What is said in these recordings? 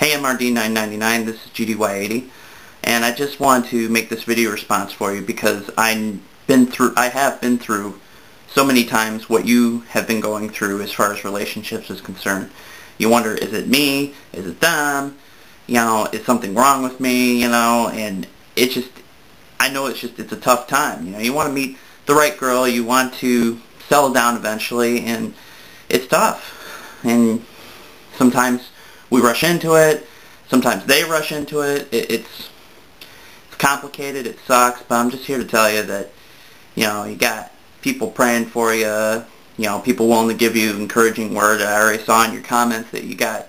Hey MRD999, this is GDY80, and I just wanted to make this video response for you because I have been through so many times what you have been going through as far as relationships is concerned. You wonder, is it me? Is it them? You know, is something wrong with me? You know, and I know it's a tough time. You know, you want to meet the right girl, you want to settle down eventually, and it's tough. And sometimes we rush into it, sometimes they rush into it. It's complicated, it sucks, but I'm just here to tell you that, you know, you got people praying for you, you know, people willing to give you encouraging word. I already saw in your comments that you got,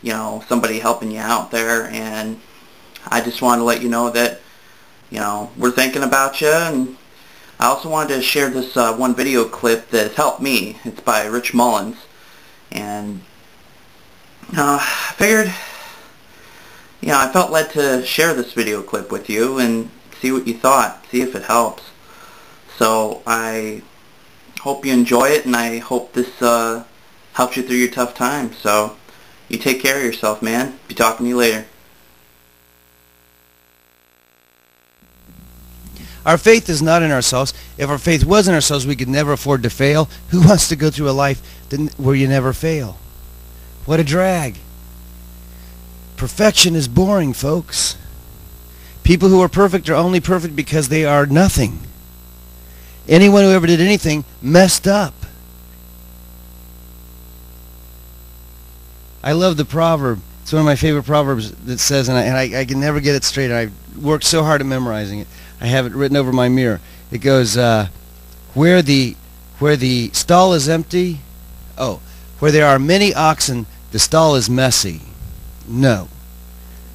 you know, somebody helping you out there, and I just wanted to let you know that, you know, we're thinking about you. And I also wanted to share this one video clip that has helped me. It's by Rich Mullins, and I figured, you know, I felt led to share this video clip with you and see what you thought, see if it helps. So I hope you enjoy it, and I hope this helps you through your tough times. So you take care of yourself, man. Be talking to you later. Our faith is not in ourselves. If our faith was in ourselves, we could never afford to fail. Who wants to go through a life where you never fail? What a drag. Perfection is boring, folks. People who are perfect are only perfect because they are nothing. Anyone who ever did anything messed up. I love the proverb. It's one of my favorite proverbs that says, and I can never get it straight. I worked so hard at memorizing it. I have it written over my mirror. It goes, where the stall is empty, where there are many oxen, the stall is messy. No.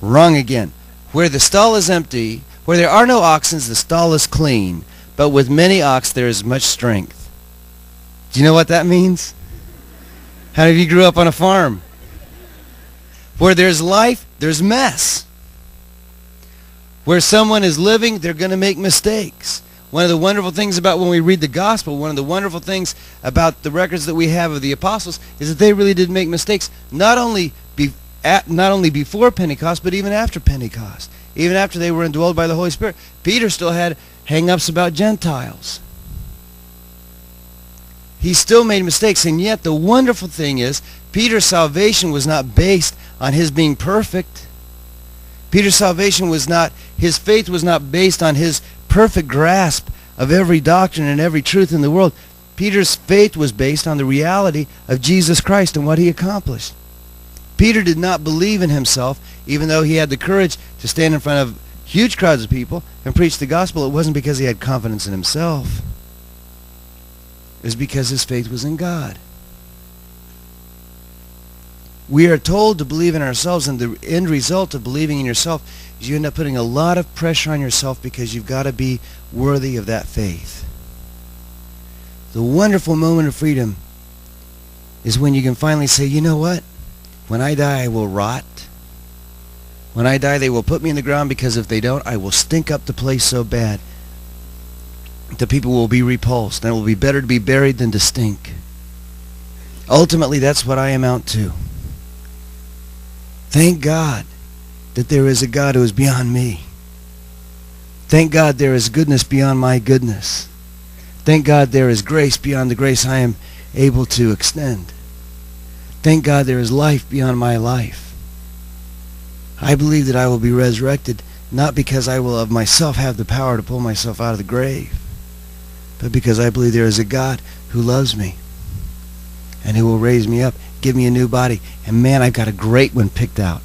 Wrong again. Where the stall is empty, where there are no oxen, the stall is clean, but with many ox there is much strength. Do you know what that means? How many of you grew up on a farm? Where there's life, there's mess. Where someone is living, they're going to make mistakes. One of the wonderful things about when we read the gospel, one of the wonderful things about the records that we have of the apostles is that they really did make mistakes, not only before Pentecost, but even after Pentecost. Even after they were indwelled by the Holy Spirit, Peter still had hang-ups about Gentiles. He still made mistakes, and yet the wonderful thing is Peter's salvation was not based on his being perfect. Peter's salvation was not, his faith was not based on his perfect grasp of every doctrine and every truth in the world. Peter's faith was based on the reality of Jesus Christ and what he accomplished. Peter did not believe in himself, even though he had the courage to stand in front of huge crowds of people and preach the gospel. It wasn't because he had confidence in himself. It was because his faith was in God. We are told to believe in ourselves, and the end result of believing in yourself is you end up putting a lot of pressure on yourself because you've got to be worthy of that faith. The wonderful moment of freedom is when you can finally say, you know what? When I die, I will rot. When I die, they will put me in the ground, because if they don't, I will stink up the place so bad that people will be repulsed, and it will be better to be buried than to stink. Ultimately, that's what I amount to. Thank God that there is a God who is beyond me. Thank God there is goodness beyond my goodness. Thank God there is grace beyond the grace I am able to extend. Thank God there is life beyond my life. I believe that I will be resurrected, not because I will of myself have the power to pull myself out of the grave, but because I believe there is a God who loves me and who will raise me up, give me a new body. And man, I've got a great one picked out.